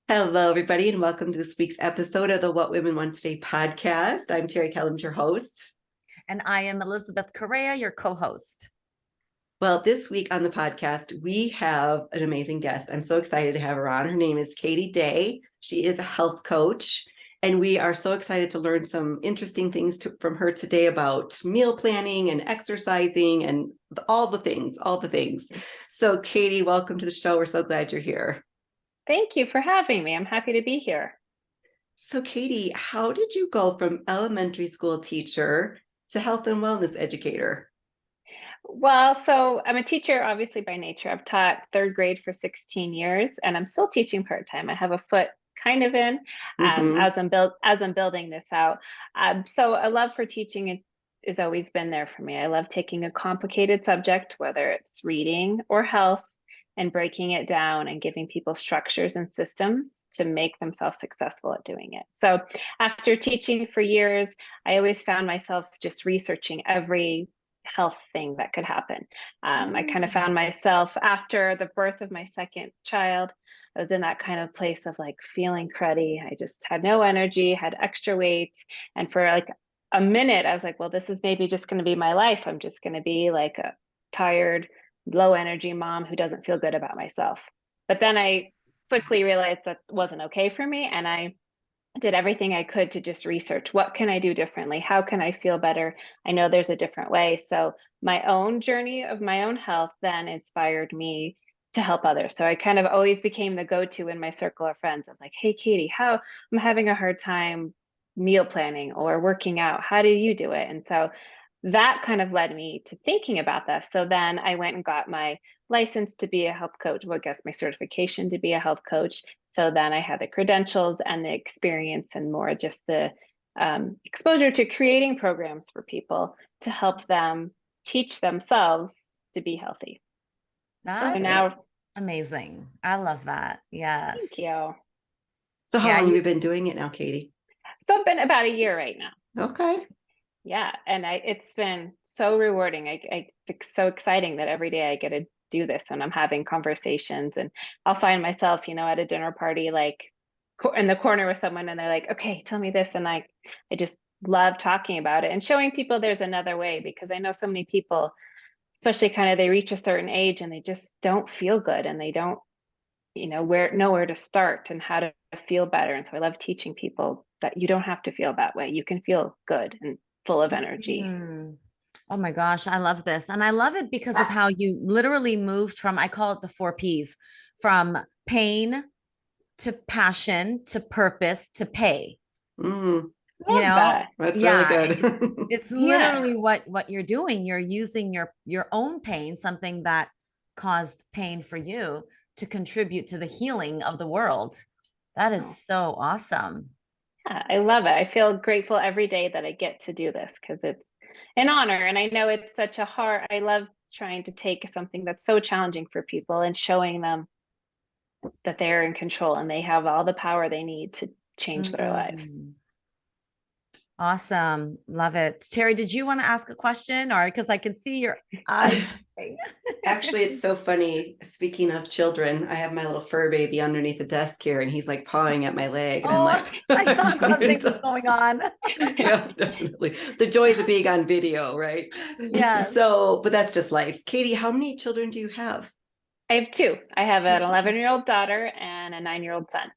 Hello, everybody, and welcome to this week's episode of the What Women Want Today podcast. I'm Terry Kellums, your host. And I am Elizabeth Correa, your co-host. Well, this week on the podcast, we have an amazing guest. I'm so excited to have her on. Her name is Katie Dea. She is a health coach, and we are so excited to learn some interesting things from her today about meal planning and exercising and all the things. So, Katie, welcome to the show. We're so glad you're here. Thank you for having me. I'm happy to be here. So, Katie, how did you go from elementary school teacher to health and wellness educator? Well, so I'm a teacher, obviously by nature. I've taught third grade for 16 years, and I'm still teaching part-time. I have a foot kind of in as I'm building this out. So a love for teaching has always been there for me. I love taking a complicated subject, whether it's reading or health, and breaking it down and giving people structures and systems to make themselves successful at doing it. So after teaching for years, I always found myself just researching every health thing that could happen. I kind of found myself after the birth of my second child. I was in that kind of place of like feeling cruddy. I just had no energy, had extra weight. And for like a minute, I was like, well, this is maybe just going to be my life. I'm just going to be like a tired, low energy mom who doesn't feel good about myself. But then I quickly realized that wasn't okay for me. And I did everything I could to just research what can I do differently? How can I feel better? I know there's a different way. So my own journey of my own health then inspired me to help others. So I kind of always became the go-to in my circle of friends of like, hey, Katie, how I'm having a hard time meal planning or working out. How do you do it? And so that kind of led me to thinking about this. So then I went and got my license to be a health coach. Well, I guess my certification to be a health coach. So then I had the credentials and the experience and more just the exposure to creating programs for people to help them teach themselves to be healthy. That So is now, amazing. I love that. Yes. thank you. So how Yeah, long have you been doing it now, Katie? So I've been about a year right now. Okay. Yeah, and it's been so rewarding. It's so exciting that every day I get to do this and I'm having conversations and I'll find myself, at a dinner party, like in the corner with someone and they're like, okay, tell me this. And I just love talking about it and showing people there's another way because I know so many people, especially kind of they reach a certain age and they just don't feel good and they don't, know where to start and how to feel better. And so I love teaching people that you don't have to feel that way. You can feel good and full of energy. Oh my gosh, I love this. And I love it because of how you literally moved from, I call it the 4 Ps, from pain to passion to purpose to pay. Mm, You Love know, that. that's really yeah, good. it's Yeah. literally what you're doing. You're using your own pain, something that caused pain for you, to contribute to the healing of the world. That is Oh, so awesome. yeah, I love it. I feel grateful every day that I get to do this because it's an honor. And I know it's such a I love trying to take something that's so challenging for people and showing them that they're in control and they have all the power they need to change their lives. Mm. Awesome. Love it. Terry, did you want to ask a question, or because I can see your eyes? Actually, it's so funny. Speaking of children, I have my little fur baby underneath the desk here, and he's like pawing at my leg, and I'm Oh, like, I I thought don't something even was going on. yeah, definitely. The joys of being on video, right? Yes. So, but that's just life. Katie, how many children do you have? I have two. I have Two an children. 11-year-old daughter and a 9-year-old son.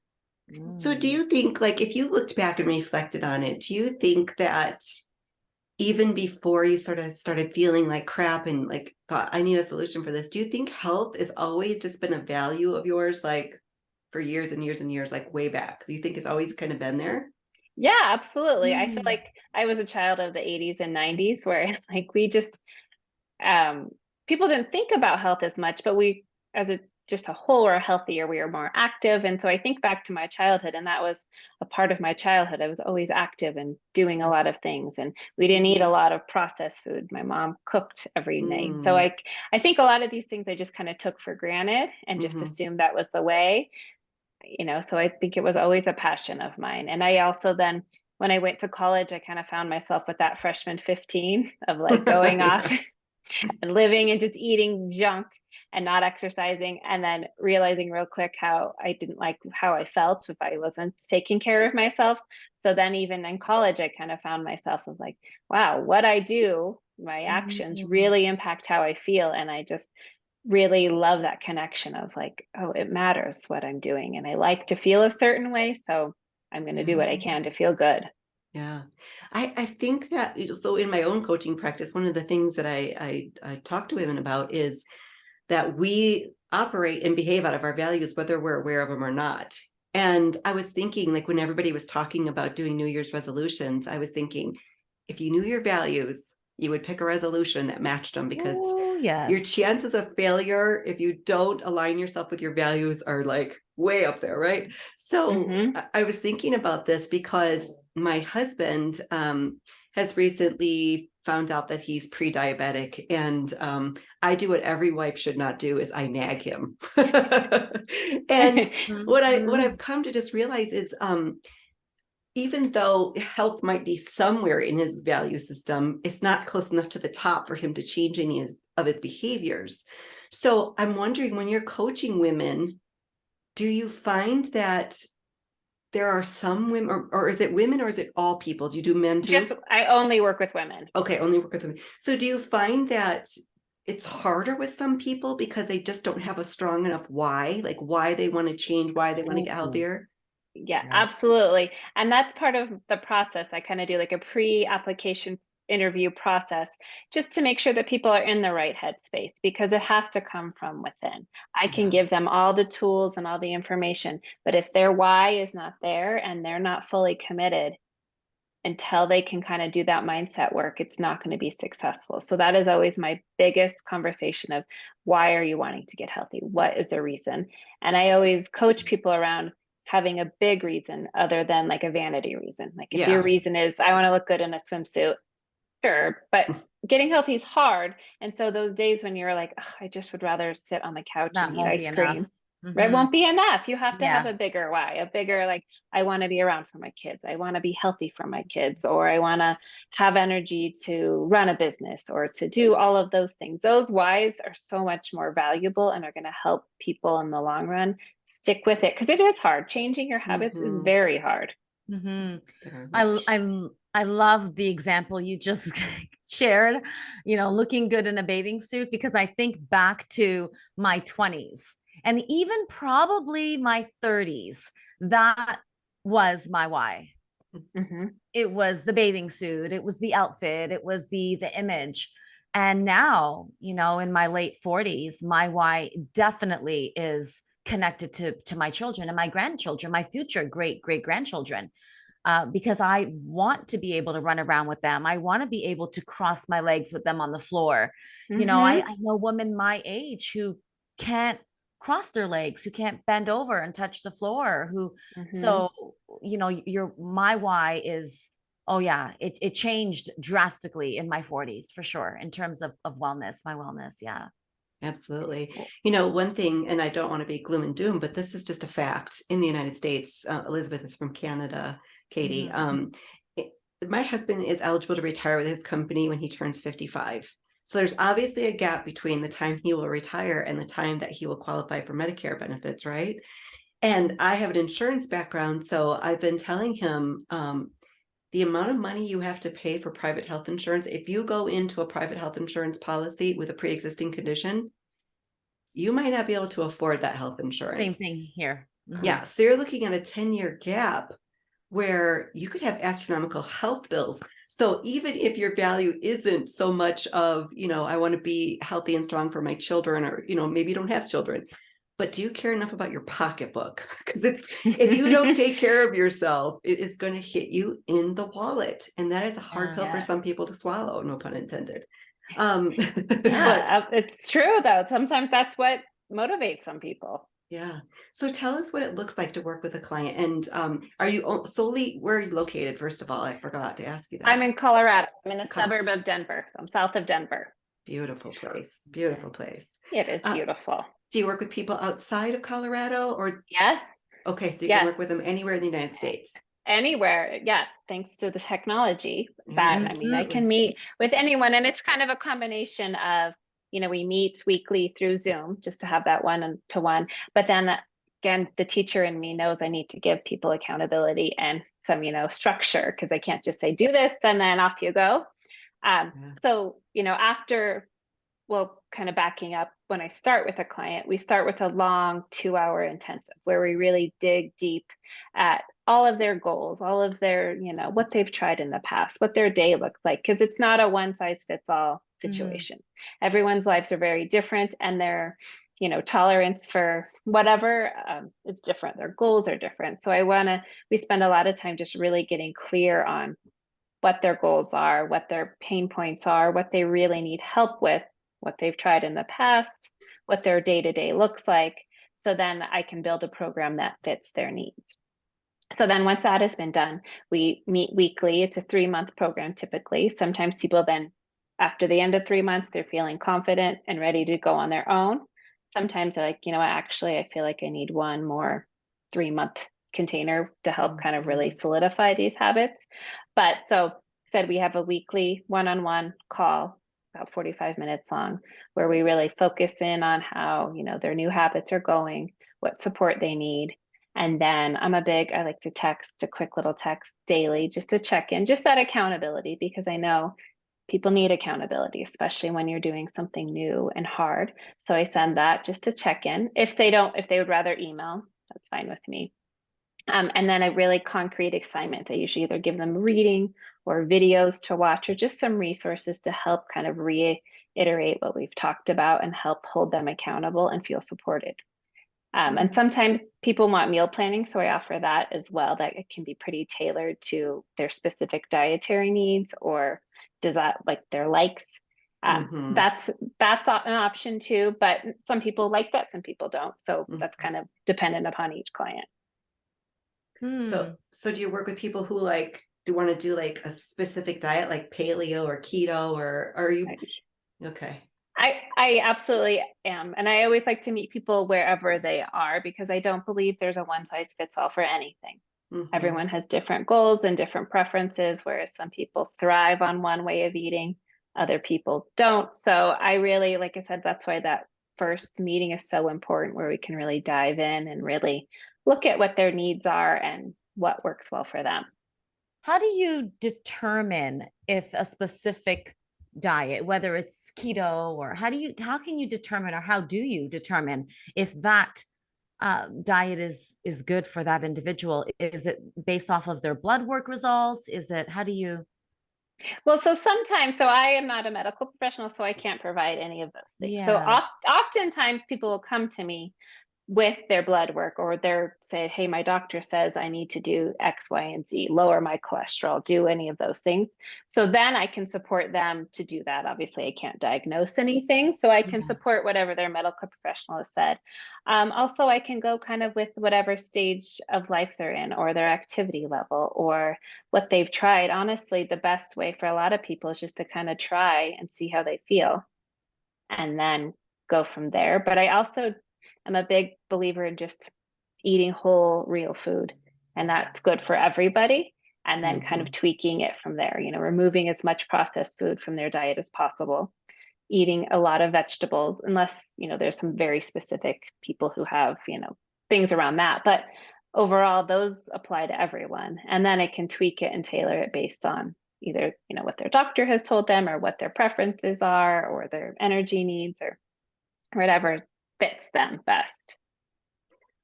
So, do Mm. you think, like, if you looked back and reflected on it, do you think that even before you sort of started feeling like crap and like thought, I need a solution for this, do you think health has always just been a value of yours, like for years and years and years, like way back? Do you think it's always kind of been there? Yeah, absolutely. I feel Mm. like I was a child of the 80s and 90s where like we just um people didn't think about health as much, but we as a just a whole were healthier, we were more active. And so I think back to my childhood, and that was a part of my childhood. I was always active and doing a lot of things. And we didn't eat a lot of processed food. My mom cooked every night. So Mm, I think a lot of these things I just kind of took for granted and just hmm. assumed that was the way. So I think it was always a passion of mine. And I also then, when I went to college, I kind of found myself with that freshman 15 of like going off Yeah. and living and just eating junk and not exercising, and then realizing real quick how I didn't like how I felt if I wasn't taking care of myself. So then even in college, I kind of found myself of like, wow, what I do, my actions Mhm. really impact how I feel. And I just really love that connection of like, oh, it matters what I'm doing. And I like to feel a certain way. So I'm going to do what I can to feel good. Yeah. I think that, so in my own coaching practice, one of the things that I talk to women about is that we operate and behave out of our values, whether we're aware of them or not. And I was thinking, like, when everybody was talking about doing New Year's resolutions, I was thinking, if you knew your values, you would pick a resolution that matched them, because Oh, your yes. chances of failure, if you don't align yourself with your values, are like way up there, right? So Mm-hmm. I was thinking about this because my husband has recently found out that he's pre-diabetic, and I do what every wife should not do, is I nag him. And what Mhm. I've come to just realize is, even though health might be somewhere in his value system, it's not close enough to the top for him to change any of his behaviors. So I'm wondering, when you're coaching women, do you find that there are some women, or is it women, or is it all people? Do you do men Just, too? I only work with women. Okay, only work with women. So do you find that it's harder with some people because they just don't have a strong enough why, like why they want to change, why they want to get Ooh, healthier? Yeah, yeah. absolutely. And that's part of the process. I kind of do like a pre-application interview process just to make sure that people are in the right headspace, because it has to come from within. I can Yeah. give them all the tools and all the information, but if their why is not there and they're not fully committed until they can kind of do that mindset work, it's not going to be successful. So that is always my biggest conversation of, why are you wanting to get healthy? What is the reason? And I always coach people around having a big reason other than like a vanity reason. Like if your Yeah. reason is, I want to look good in a swimsuit, sure, but getting healthy is hard. And so those days when you're like, I just would rather sit on the couch and That eat won't be ice enough. cream, right? Hmm. Won't be enough. You have to have Yeah. a bigger why, a bigger, like, I want to be around for my kids. I want to be healthy for my kids, or I want to have energy to run a business or to do all of those things. Those whys are so much more valuable and are going to help people in the long run stick with it, because it is hard. Changing your habits is Mhm. very hard. Hmm. Very I much. I love the example you just shared, looking good in a bathing suit, because I think back to my 20s and even probably my 30s. That was my why. Mm-hmm. It was the bathing suit, it was the outfit, it was the image. And now, in my late 40s, my why definitely is connected to my children and my grandchildren, my future great grandchildren, because I want to be able to run around with them. I want to be able to cross my legs with them on the floor. Mm-hmm. I know women my age who can't cross their legs, who can't bend over and touch the floor, who, Mm-hmm. so, my why is, oh yeah, it changed drastically in my 40s for sure, in terms of wellness, my wellness. Yeah. Absolutely. Well, One thing, and I don't want to be gloom and doom, but this is just a fact in the United States. Elizabeth is from Canada, Katie. Mhm. It- my husband is eligible to retire with his company when he turns 55. So there's obviously a gap between the time he will retire and the time that he will qualify for Medicare benefits, right? And I have an insurance background, so I've been telling him, the amount of money you have to pay for private health insurance, if you go into a private health insurance policy with a pre-existing condition, you might not be able to afford that health Same insurance. thing here. Yeah. So you're looking at a 10-year gap where you could have astronomical health bills. So even if your value isn't so much of, I want to be healthy and strong for my children, or, maybe you don't have children, but do you care enough about your pocketbook? Because if you don't take care of yourself, it is going to hit you in the wallet. And that is a hard Yeah. pill for yeah. some people to swallow, no pun intended. But Yeah, it's true though. Sometimes that's what motivates some people. yeah. So tell us what it looks like to work with a client. And are you solely, where are you located? First of all, I forgot to ask you I'm that. in Colorado. I'm in a Co- suburb of Denver. So I'm south of Denver. Beautiful place. Beautiful place. It is Uh, beautiful. do you work with people outside of Colorado, or Yes, okay, so you can yes. work with them anywhere in the United States? Anywhere, yes, thanks to the technology that, I mean, I can Absolutely. meet with anyone, and it's kind of a combination of, we meet weekly through Zoom just to have that one-to-one, but then again, the teacher in me knows I need to give people accountability and some, structure, because I can't just say, do this, and then off you go. Yeah. So, after, well, kind of backing up, when I start with a client, we start with a long 2-hour intensive where we really dig deep at all of their goals, all of their, what they've tried in the past, what their day looks like, because it's not a one size fits all situation. Everyone's lives are very different, and their, tolerance for whatever is different. Their goals are different. So we spend a lot of time just really getting clear on what their goals are, what their pain points are, what they really need help with, what they've tried in the past, what their day-to-day looks like. So then I can build a program that fits their needs. So then once that has been done, we meet weekly. It's a 3-month program typically. Sometimes people then, after the end of 3 months, they're feeling confident and ready to go on their own. Sometimes they're like, actually, I feel like I need one more 3-month container to help kind of really solidify these habits. But so said, we have a weekly one-on-one call, about 45 minutes long, where we really focus in on how, their new habits are going, what support they need. And then I like to text a quick little text daily just to check in, just that accountability, because I know people need accountability, especially when you're doing something new and hard. So I send that just to check in. If they would rather email, that's fine with me. And then a really concrete assignment. I usually either give them reading or videos to watch, or just some resources to help kind of reiterate what we've talked about and help hold them accountable and feel supported. And sometimes people want meal planning, so I offer that as well. That it can be pretty tailored to their specific dietary needs or like their likes. That's an option too, but some people like that, some people don't. So that's kind of dependent upon each client. So do you work with people who want to do like a specific diet, like paleo or keto, or are you okay? I absolutely am. And I always like to meet people wherever they are, because I don't believe there's a one size fits all for anything. Everyone has different goals and different preferences, whereas some people thrive on one way of eating, other people don't. So I really, like I said, that's why that first meeting is so important, where we can really dive in and really look at what their needs are and what works well for them. How do you determine if a specific diet, whether it's keto, or how can you determine, or how do you determine if that diet is good for that individual? Is it based off of their blood work results? How do you? Well, so I am not a medical professional, so I can't provide any of those things. So oftentimes people will come to me with their blood work, or they're say, hey, my doctor says I need to do X, Y, and Z, lower my cholesterol, do any of those things. So then I can support them to do that. Obviously, I can't diagnose anything, so I can support whatever their medical professional has said. Also, I can go kind of with whatever stage of life they're in, or their activity level, or what they've tried. Honestly, the best way for a lot of people is just to kind of try and see how they feel, and then go from there. But I'm a big believer in just eating whole, real food, and that's good for everybody. And then kind of tweaking it from there, removing as much processed food from their diet as possible, eating a lot of vegetables, unless, there's some very specific people who have, things around that. But overall, those apply to everyone. And then I can tweak it and tailor it based on either, what their doctor has told them, or what their preferences are, or their energy needs, or whatever fits them best.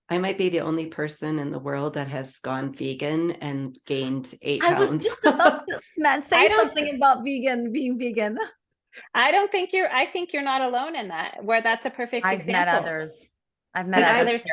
I might be the only person in the world that has gone vegan and gained 8 I pounds. was just about to say something about being vegan. I think you're not alone in that, where that's a perfect example. I've met others.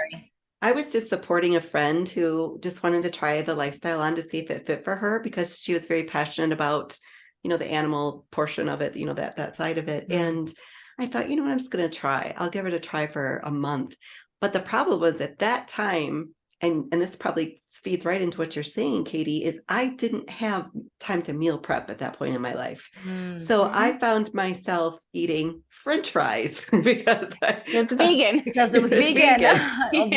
I was just supporting a friend who just wanted to try the lifestyle on to see if it fit for her, because she was very passionate about, the animal portion of it, that side of it. And I thought, what, I'm just going to try. I'll give it a try for a month. But the problem was at that time, and this probably feeds right into what you're saying, Katie, is I didn't have time to meal prep at that point in my life. So I found myself eating French fries because it's vegan. Because it was vegan.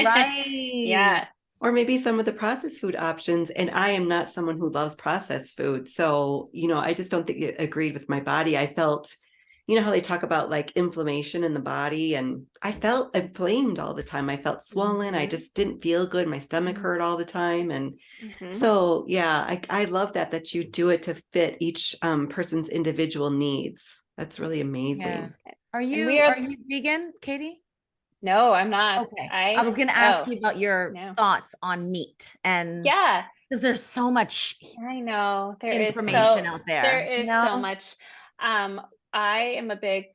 Right. Yeah. Or maybe some of the processed food options. And I am not someone who loves processed food. So, I just don't think it agreed with my body. I felt, how they talk about like inflammation in the body, and I felt inflamed all the time. I felt swollen. I just didn't feel good. My stomach hurt all the time. And so, yeah, I love that you do it to fit each person's individual needs. That's really amazing. Yeah. Are And you vegan, Katie? No, I'm not. Okay. I was going to ask you about your no. thoughts on meat, and Yeah, because there's so much I know information out there. There is so much. I am a big,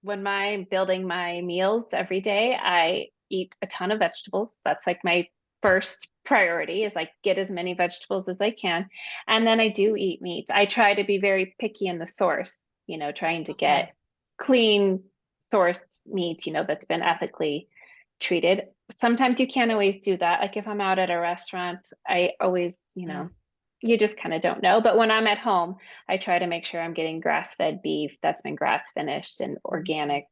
when I'm building my meals every day, I eat a ton of vegetables. That's like my first priority, is like get as many vegetables as I can. And then I do eat meat. I try to be very picky in the source, trying to get clean sourced meat, that's been ethically treated. Sometimes you can't always do that. Like if I'm out at a restaurant, I always, you just kind of don't know. But when I'm at home, I try to make sure I'm getting grass-fed beef that's been grass finished and organic,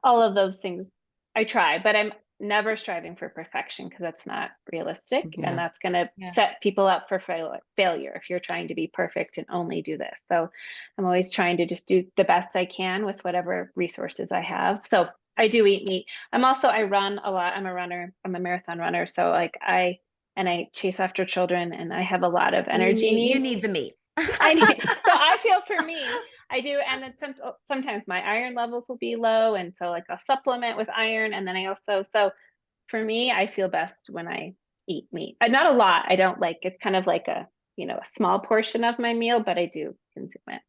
all of those things. I try, but I'm never striving for perfection, because that's not realistic. And that's going to set people up for failure if you're trying to be perfect and only do this. So I'm always trying to just do the best I can with whatever resources I have. So I do eat meat. I run a lot. I'm a runner. I'm a marathon runner. So like I chase after children, and I have a lot of energy needs. You need the meat. So I feel, for me, I do. And then sometimes my iron levels will be low. And so like I'll supplement with iron. And then so for me, I feel best when I eat meat. Not a lot. I don't it's kind of like a small portion of my meal, but I do consume it.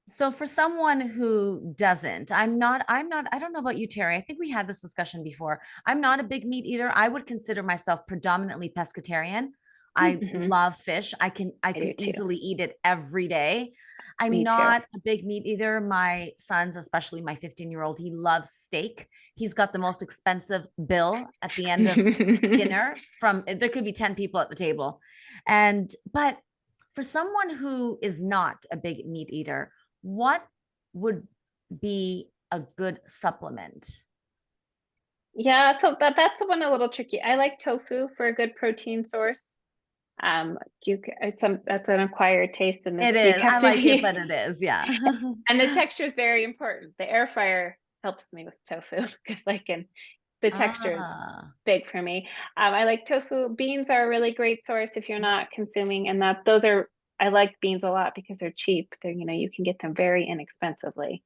So for someone who doesn't, I don't know about you, Terry. I think we had this discussion before. I'm not a big meat eater. I would consider myself predominantly pescatarian. I love fish. I could easily eat it every day. I'm not a big meat eater. My sons, especially my 15-year-old, he loves steak. He's got the most expensive bill at the end of dinner. There could be 10 people at the table. But for someone who is not a big meat eater, what would be a good supplement? Yeah, so that's one a little tricky. I like tofu for a good protein source. That's an acquired taste, and it is. I like it, but it is, yeah. And the texture is very important. The air fryer helps me with tofu, because the texture is big for me. I like tofu. Beans are a really great source if you're not consuming, and I like beans a lot because they're cheap. They're, you can get them very inexpensively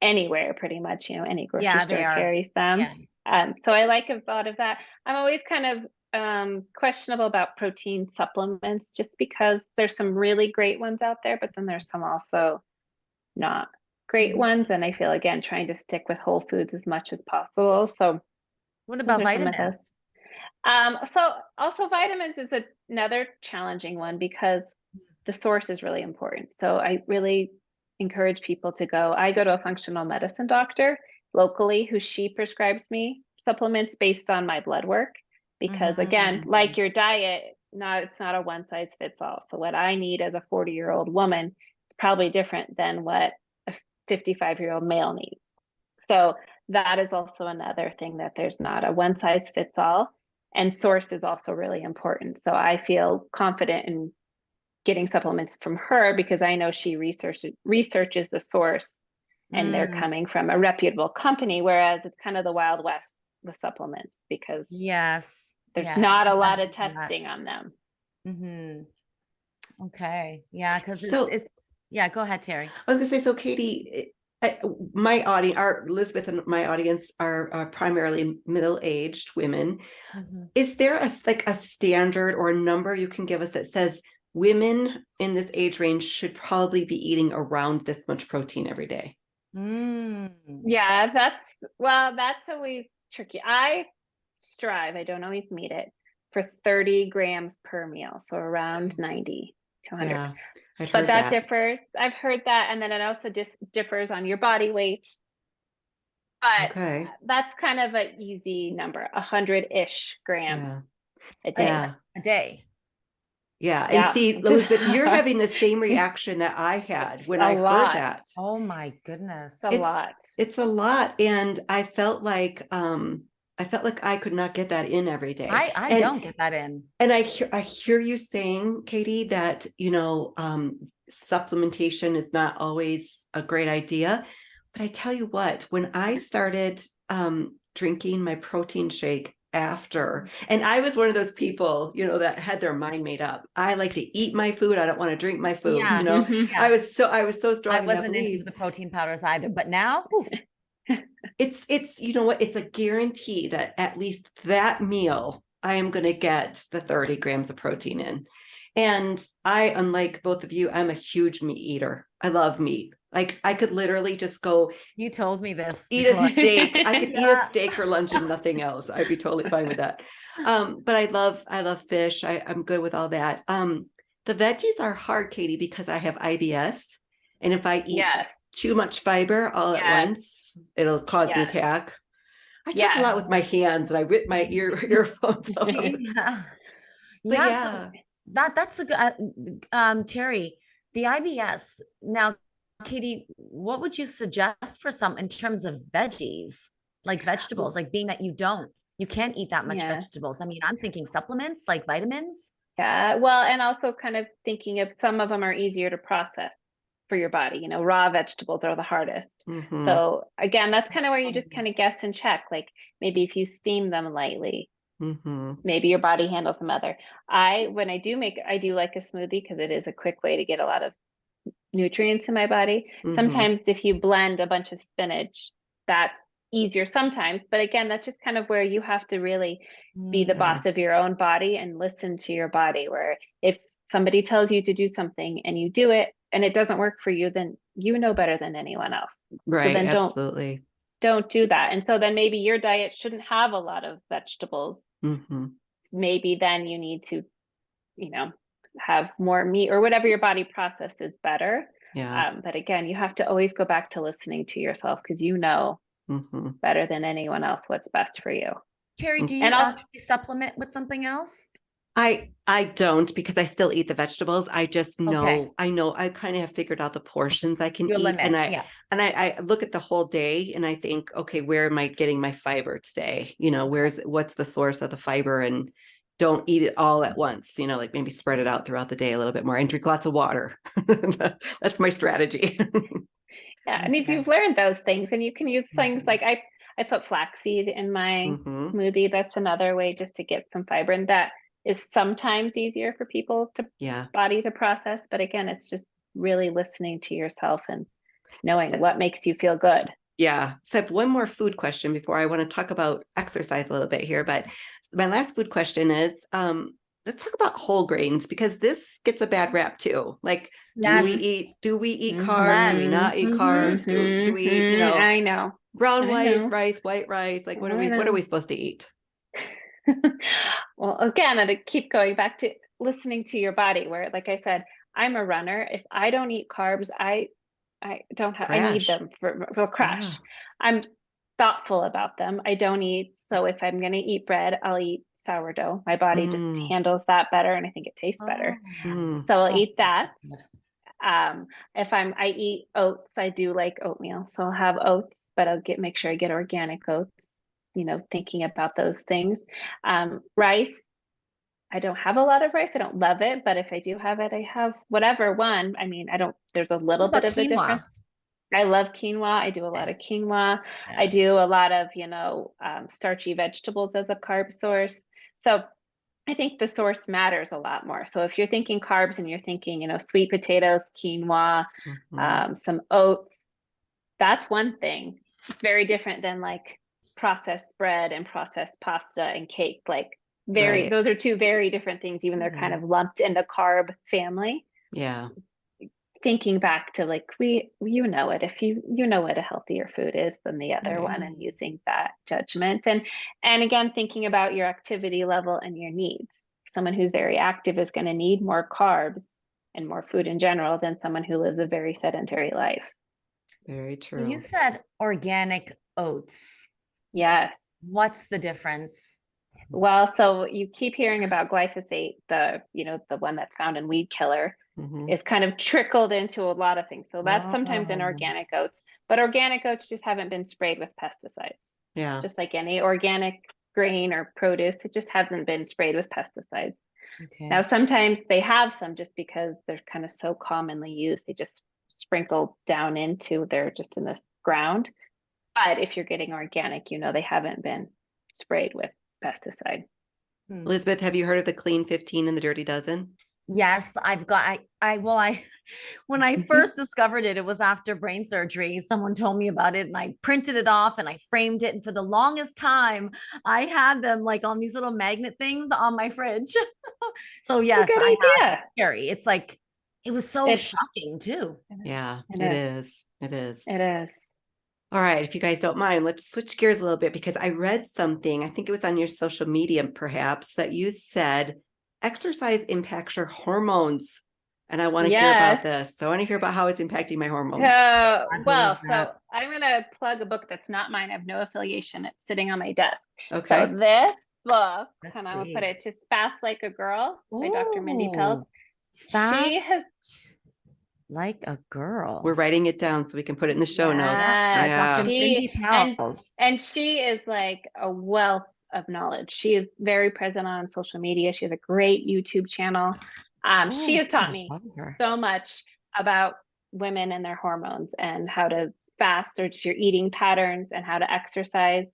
anywhere, pretty much, any grocery store carries them. Yeah. So I like a lot of that. I'm always kind of questionable about protein supplements, just because there's some really great ones out there, but then there's some also not great ones. And I feel, again, trying to stick with whole foods as much as possible. So what about vitamins? So also vitamins is another challenging one, because the source is really important. So I really encourage people I go to a functional medicine doctor locally, who she prescribes me supplements based on my blood work, because again, like your diet, it's not a one size fits all. So what I need as a 40-year-old woman is probably different than what a 55-year-old male needs. So that is also another thing, that there's not a one size fits all, and source is also really important. So I feel confident in getting supplements from her, because I know she researches the source, and they're coming from a reputable company, whereas it's kind of the Wild West with supplements, because there's not a lot of testing on them. Okay. Yeah. Because it's go ahead, Terry. I was gonna say, so Katie, my audience, Elizabeth and my audience are primarily middle-aged women. Is there a standard or a number you can give us that says women in this age range should probably be eating around this much protein every day? Yeah, that's always tricky. I don't always meet it, for 30 grams per meal. So around 90 to 100. Yeah, but that differs. I've heard that. And then it also differs on your body weight. But that's kind of an easy number, 100-ish grams a day. Yeah. And see, Elizabeth, you're having the same reaction that I had when I heard that. Oh my goodness. It's a lot. It's a lot. And I felt like, I felt like I could not get that in every day. I don't get that in. And I hear you saying, Katie, that, supplementation is not always a great idea. But I tell you what, when I started drinking my protein shake after, and I was one of those people, that had their mind made up. I like to eat my food. I don't want to drink my food. Yeah. Mhm. I was so strong. I in that wasn't into belief. the protein powders either, but now, oof, It's you know what, it's a guarantee that at least that meal I am going to get the 30 grams of protein in. And I, unlike both of you, I'm a huge meat eater. I love meat. Like I could literally just go you told me this eat a before. steak. I could eat a Yeah. steak for lunch and nothing else. I'd be totally fine with that. But I love fish. I'm good with all that. The veggies are hard, Katie, because I have IBS. And if I eat Yes. too much fiber all at Yes. once, it'll cause an Yes. attack. I talk a Yes. lot with my hands and I whip my earphones out. Yeah. But Yeah, so yeah, that's a good Terry, the IBS. Now, Katie, what would you suggest for some in terms of veggies, like vegetables, like being that you can't eat that much Yeah. vegetables. I mean, I'm thinking supplements like vitamins. Yeah. Well, and also kind of thinking of some of them are easier to process for your body. Raw vegetables are the hardest. mm-hmm, So again, that's kind of where you just kind of guess and check. Like maybe if you steam them lightly, mm-hmm, maybe your body handles them other. When I do like a smoothie because it is a quick way to get a lot of nutrients in my body. mm-hmm. Sometimes if you blend a bunch of spinach, that's easier sometimes. But again, that's just kind of where you have to really be the Mm. boss of your own body and listen to your body. Where if somebody tells you to do something and you do it and it doesn't work for you, then you know better than anyone else. So Right, then absolutely. don't do that. And so then maybe your diet shouldn't have a lot of vegetables. Mm-hmm. Maybe then you need to, you know, have more meat or whatever your body processes better. Yeah. But again, you have to always go back to listening to yourself because you know Mm-hmm. better than anyone else what's best for you. Terry, do And you also, actually supplement with something else? I don't, because I still eat the vegetables. I just Okay. know I kind of have figured out the portions I can Your eat. limit. Yeah. And I look at the whole day and I think, okay, where am I getting my fiber today? What's the source of the fiber, and don't eat it all at once, like maybe spread it out throughout the day a little bit more and drink lots of water. That's my strategy. yeah. And if Okay. you've learned those things and you can use things like I put flaxseed in my Mm-hmm. smoothie. That's another way just to get some fiber. And that is sometimes easier for people to Yeah. body to process. But again, it's just really listening to yourself and knowing So, what makes you feel good. yeah. So I have one more food question before I want to talk about exercise a little bit here. But my last food question is, let's talk about whole grains, because this gets a bad rap too. Like, do we Yes. eat carbs? Do we Yes. not eat Mm-hmm. carbs? Do we eat, I know. brown I rice, know. white rice? Like, what are I we know. supposed to eat? Well, again, I keep going back to listening to your body, where, like I said, I'm a runner. If I don't eat carbs, I don't have, I need Crash. them for Yeah. crash. I'm thoughtful about them. I don't eat. So if I'm going to eat bread, I'll eat sourdough. My body just Mm, handles that better. And I think it tastes better. Oh, mm, So I'll oh, eat that's so that. good. If I eat oats, I do like oatmeal. So I'll have oats, but make sure I get organic oats, thinking about those things. Rice, I don't have a lot of rice. I don't love it, but if I do have it, I have whatever one. I mean, there's a What little bit about of a quinoa? difference. I love quinoa. I do a lot Okay. of quinoa. I Yeah. do a lot of, starchy vegetables as a carb source. So I think the source matters a lot more. So if you're thinking carbs and you're thinking, sweet potatoes, quinoa, mm-hmm. some oats, that's one thing. It's very different than like processed bread and processed pasta and cake. Like Right. those are two very different things, even they're kind Yeah. of lumped in the carb family. Yeah. Thinking back to like it, if you know what a healthier food is than the other Right. one, and using that judgment, and again thinking about your activity level and your needs. Someone who's very active is going to need more carbs and more food in general than someone who lives a very sedentary life. Very You true. said organic oats. Yes. What's the difference? Well, so you keep hearing about glyphosate, the one that's found in weed killer, Mm-hmm. is kind of trickled into a lot of things. So that's sometimes in Oh, organic oats, but organic oats just haven't been sprayed with pesticides. Yeah. just like any organic grain or produce. It just hasn't been sprayed with pesticides. Okay. Now, sometimes they have some just because they're kind of so commonly used. They just sprinkle down into, they're just in the ground. But if you're getting organic, they haven't been sprayed with pesticide. Elizabeth, have you heard of the Clean 15 and the Dirty Dozen? Yes, I've got, when I first discovered it, it was after brain surgery. Someone told me about it and I printed it off and I framed it. And for the longest time, I had them like on these little magnet things on my fridge. So A yes, good I have. idea. It's scary. It's like, it was so It, shocking too. Yeah, it it is. is. It is. It is. All right, if you guys don't mind, let's switch gears a little bit because I read something, I think it was on your social media perhaps, that you said exercise impacts your hormones. And I want to hear about Yes. this. So I want to hear about how it's impacting my hormones. I believe So that. I'm going to plug a book that's not mine. I have no affiliation. It's sitting on my desk. Okay. So this book, Let's and I will see. put it, Just Fast Like a Girl by Dr. Mindy Pelz. Ooh, She has, fast like a girl. We're writing it down so we can put it in the show notes. yes, Yeah. Dr. Mindy Pelz. and she is like a wealth of knowledge. She is very present on social media. She has a great YouTube channel. She has taught me so much about women and their hormones and how to fast or just your eating patterns and how to exercise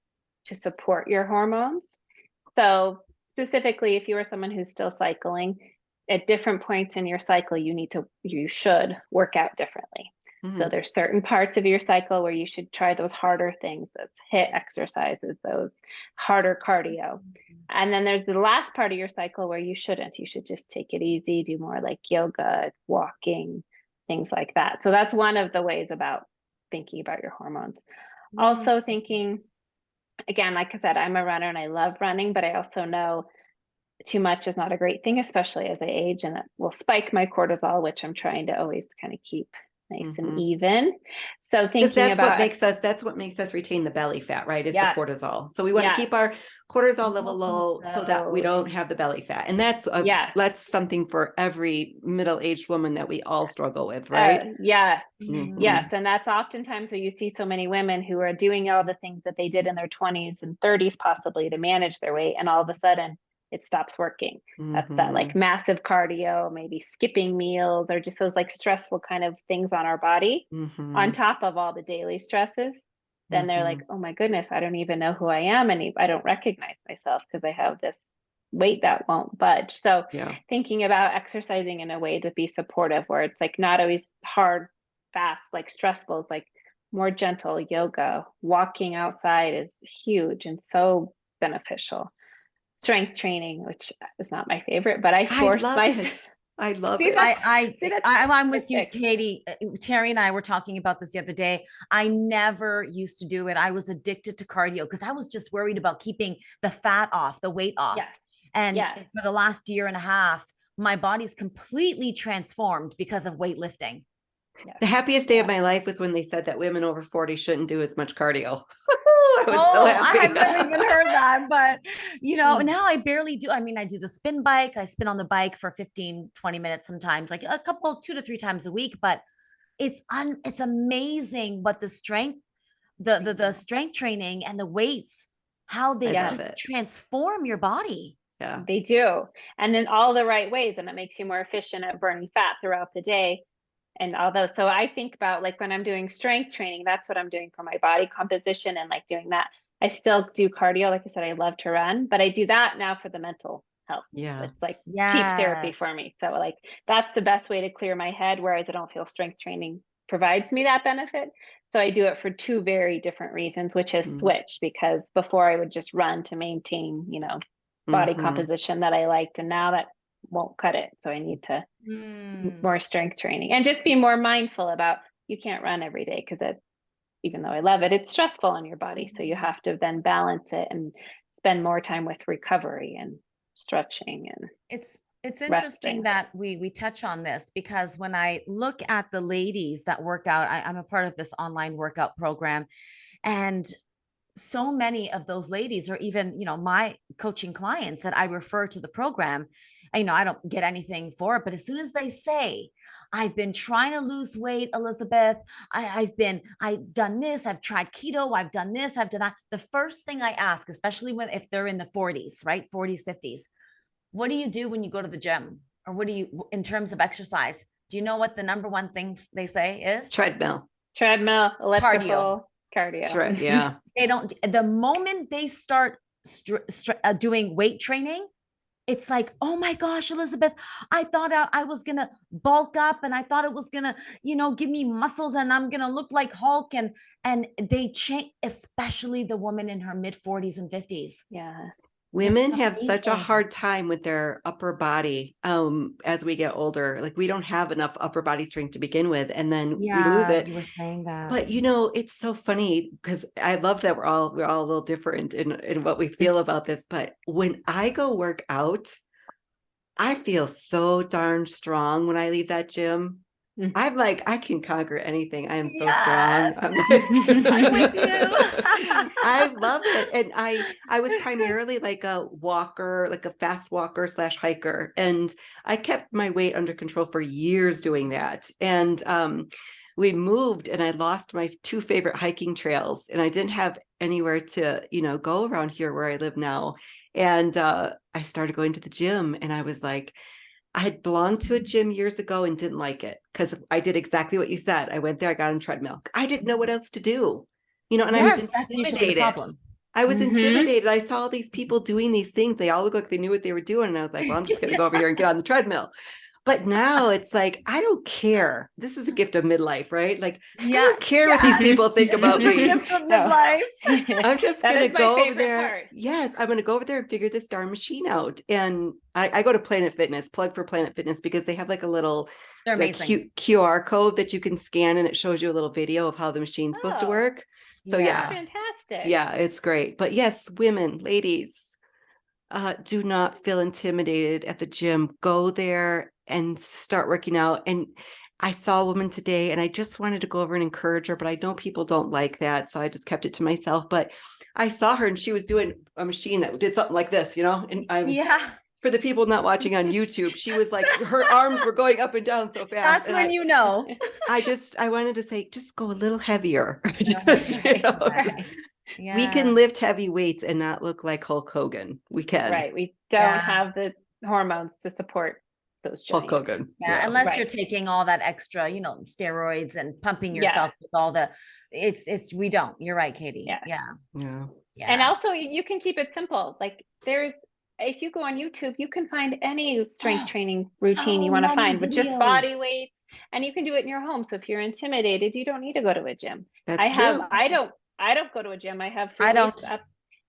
to support your hormones. So specifically, if you are someone who's still cycling, at different points in your cycle, you should work out differently. So there's certain parts of your cycle where you should try those harder things, those HIIT exercises, those harder cardio. And then there's the last part of your cycle where you shouldn't. You should just take it easy, do more like yoga, walking, things like that. So that's one of the ways about thinking about your hormones. Also thinking, again, like I said, I'm a runner and I love running, but I also know too much is not a great thing, especially as I age, and it will spike my cortisol, which I'm trying to always kind of keep nice and even. So thinking that's about what makes us retain the belly fat, right? Is yes. the cortisol. So we want to keep our cortisol level low so that we don't have the belly fat. And that's something for every middle-aged woman that we all struggle with, right? Yes. Yes. And that's oftentimes where you see so many women who are doing all the things that they did in their 20s and 30s possibly to manage their weight, and all of a sudden it stops working. That's that like massive cardio, maybe skipping meals, or just those like stressful kind of things on our body on top of all the daily stresses. Then they're like, oh my goodness, I don't even know who I am. And I don't recognize myself because I have this weight that won't budge. So thinking about exercising in a way to be supportive, where it's like not always hard, fast, like stressful, it's like more gentle. Yoga, walking outside is huge and so beneficial. Strength training, which is not my favorite, but I force myself. I love See, it. I'm with you, Katie. Terry and I were talking about this the other day. I never used to do it. I was addicted to cardio because I was just worried about keeping the fat off, the weight off. Yes. And for the last year and a half, my body's completely transformed because of weightlifting. Yes. The happiest day of my life was when they said that women over 40 shouldn't do as much cardio. I was so happy. I have never even heard that, but now I barely do. I mean, I do the spin bike. I spin on the bike for 15, 20 minutes sometimes, like a couple, 2 to 3 times a week, but it's amazing what the strength, the strength training and the weights, how they just transform your body. Yeah, they do. And in all the right ways. And it makes you more efficient at burning fat throughout the day. And although, so I think about like when I'm doing strength training, that's what I'm doing for my body composition and like doing that. I still do cardio. Like I said, I love to run, but I do that now for the mental health. Yeah. It's like cheap therapy for me. So like, that's the best way to clear my head. Whereas I don't feel strength training provides me that benefit. So I do it for 2 very different reasons, which is switch, because before I would just run to maintain, body composition that I liked. And now that won't cut it. So I need to more strength training and just be more mindful about, you can't run every day because even though I love it, it's stressful on your body. So you have to then balance it and spend more time with recovery and stretching. And it's interesting that we touch on this, because when I look at the ladies that work out, I'm a part of this online workout program, and so many of those ladies are even, my coaching clients that I refer to the program. I don't get anything for it, but as soon as they say, I've been trying to lose weight, Elizabeth, I've done this, I've tried keto, I've done this, I've done that. The first thing I ask, especially if they're in the 40s, right? 40s, 50s, what do you do when you go to the gym? Or what do you, in terms of exercise? Do you know what the number one thing they say is? Treadmill, elliptical, cardio. That's right. Yeah. They don't, the moment they start doing weight training, it's like, oh my gosh, Elizabeth, I thought I was going to bulk up and I thought it was going to, give me muscles and I'm going to look like Hulk. And they change, especially the woman in her mid 40s and 50s. Yeah. Women have such a hard time with their upper body as we get older. Like we don't have enough upper body strength to begin with, and then we lose it. You were saying that. But it's so funny because I love that we're all a little different in what we feel about this. But when I go work out, I feel so darn strong when I leave that gym. I'm like, I can conquer anything. I am so strong. I'm with you. I love it. And I was primarily like a walker, like a fast walker / hiker. And I kept my weight under control for years doing that. And we moved and I lost my 2 favorite hiking trails and I didn't have anywhere to, go around here where I live now. And I started going to the gym and I was like, I had belonged to a gym years ago and didn't like it because I did exactly what you said. I went there, I got on treadmill. I didn't know what else to do, and I was intimidated. I was intimidated. I saw these people doing these things. They all looked like they knew what they were doing. And I was like, well, I'm just going to go over here and get on the treadmill. But now it's like, I don't care. This is a gift of midlife, right? Like, I don't care what these people think about me. Gift of midlife. I'm just going to go over there. Part. Yes, I'm going to go over there and figure this darn machine out. And I go to Planet Fitness, plug for Planet Fitness, because they have like a little QR code that you can scan and it shows you a little video of how the machine's supposed to work. So that's fantastic. Yeah, it's great. But yes, women, ladies, do not feel intimidated at the gym. Go there and start working out. And I saw a woman today and I just wanted to go over and encourage her, but I know people don't like that. So I just kept it to myself. But I saw her and she was doing a machine that did something like this, and for the people not watching on YouTube, she was like, her arms were going up and down so fast. That's when I wanted to say, just go a little heavier. Yeah. We can lift heavy weights and not look like Hulk Hogan. We can. Right. We don't have the hormones to support those giants. Hulk Hogan. Yeah. Unless you're taking all that extra, steroids and pumping yourself with all the, we don't. You're right, Katie. Yeah. And also you can keep it simple. Like if you go on YouTube, you can find any strength training routine you want to find with just body weights, and you can do it in your home. So if you're intimidated, you don't need to go to a gym. That's true. I don't go to a gym. I have free weights up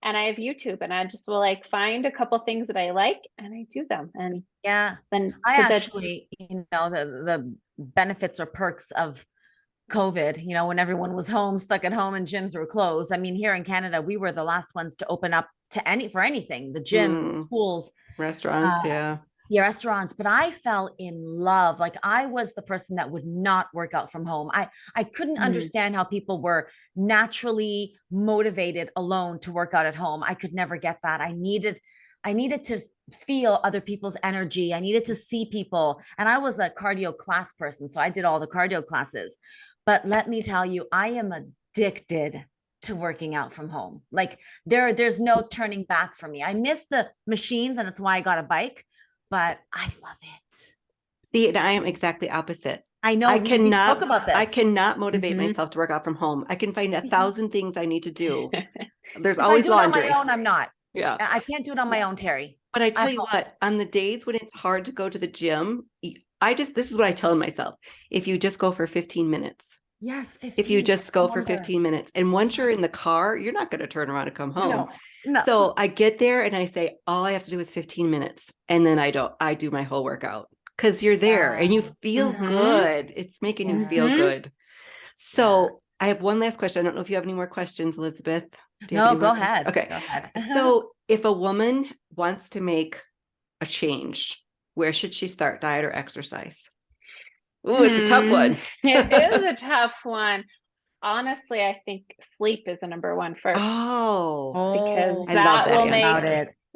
and I have YouTube, and I just will find a couple things that I like and I do them. And then I actually, the benefits or perks of COVID, when everyone was home, stuck at home and gyms were closed. I mean, here in Canada, we were the last ones to open up for anything, the gym, schools, restaurants. Restaurants. But I fell in love. Like I was the person that would not work out from home. I couldn't understand how people were naturally motivated alone to work out at home. I could never get that. I needed to feel other people's energy. I needed to see people. And I was a cardio class person. So I did all the cardio classes. But let me tell you, I am addicted to working out from home. Like there's no turning back for me. I miss the machines, and it's why I got a bike, but I love it. See, and I am exactly opposite. I know. I cannot spoke about this. I cannot motivate myself to work out from home. I can find 1,000 things I need to do. There's always laundry. On my own, I'm not. Yeah. I can't do it on my own, Terry. But I tell you what, on the days when it's hard to go to the gym, this is what I tell myself. If you just go for 15 minutes. Yes. 15, if you just go for 15 minutes, and once you're in the car, you're not going to turn around and come home. No. So I get there and I say, all I have to do is 15 minutes. And then I do my whole workout, because you're there and you feel good. It's making you feel good. So I have one last question. I don't know if you have any more questions, Elizabeth. No, go ahead. Okay. Go ahead. So if a woman wants to make a change, where should she start, diet or exercise? Oh, it's a tough one. It is a tough one. Honestly, I think sleep is the number one first. Oh, because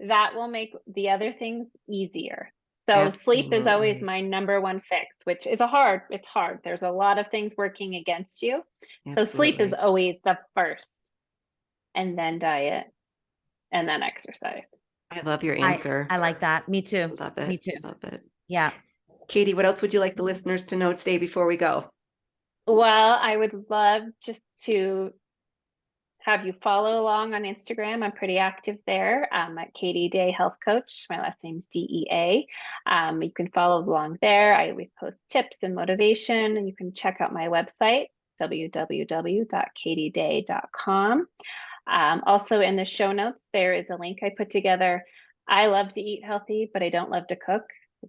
that will make the other things easier. So sleep is always Absolutely. my number one fix, which is it's hard. There's a lot of things working against you. So sleep is Absolutely. always the first, and then diet, and then exercise. I love your I answer. I like that. Me too. Love Me it. too. Love it. Yeah. Katie, what else would you like the listeners to know today before we go? Well, I would love just to have you follow along on Instagram. I'm pretty active there. At Katie Dea Health Coach. My last name's DEA. You can follow along there. I always post tips and motivation, and you can check out my website, www.katiedea.com. Also in the show notes, there is a link I put together. I love to eat healthy, but I don't love to cook.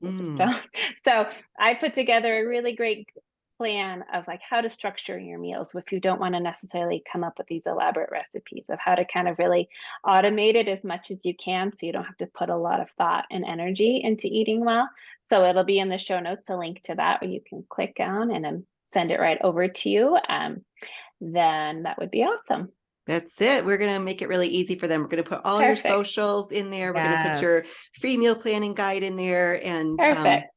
I just don't. So I put together a really great plan of like how to structure your meals if you don't want to necessarily come up with these elaborate recipes, of how to kind of really automate it as much as you can so you don't have to put a lot of thought and energy into eating well. So it'll be in the show notes, a link to that where you can click on and send it right over to you. Then that would be awesome. That's it. We're going to make it really easy for them. We're going to put all your Perfect. socials in there. We're going to put Yes. your free meal planning guide in there. And Perfect.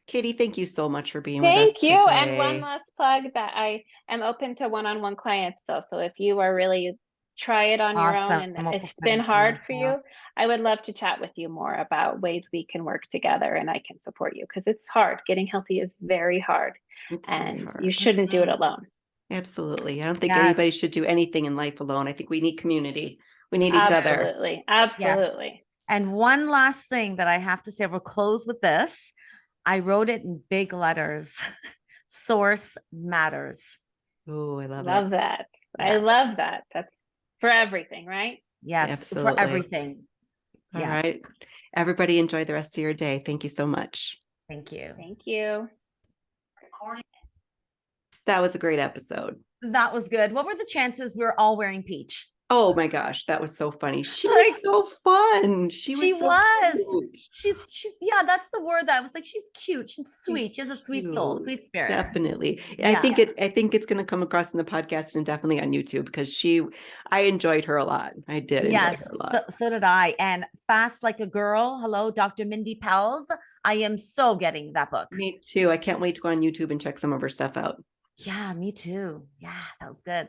Katie, thank you so much for being with Thank us you. And one today. last plug that I am open to one-on-one clients still. So if you are really try it on your own Awesome. and We'll it's put that been in there hard as for well. you, I would love to chat with you more about ways we can work together and I can support you because it's hard. Getting healthy is very hard It's very and hard. you shouldn't do it Mhm. alone. Absolutely. I don't think Yes. anybody should do anything in life alone. I think we need community. We need each other. Absolutely. Yes. Absolutely. And one last thing that I have to say, we'll close with this. I wrote it in big letters. Source matters. Oh, I love Love it. that. I Yes. love that. That's for everything, right? Yes. Absolutely. For everything. All Yes. right. Everybody enjoy the rest of your day. Thank you so much. Thank you. Thank you. That was a great episode. That was good. What were the chances we were all wearing peach? Oh my gosh, that was so funny. She was Like, so fun. She she was so was. cute. She's yeah, that's the word that I was like, she's cute. She's sweet. She's She has a sweet soul, cute. sweet spirit. Definitely. I Yeah. think it's going to come across in the podcast and definitely on YouTube because I enjoyed her a lot. I did enjoy Yes, her a lot. so did I. And Fast Like a Girl. Hello, Dr. Mindy Pels. I am so getting that book. Me too. I can't wait to go on YouTube and check some of her stuff out. Yeah, me too. Yeah, that was good.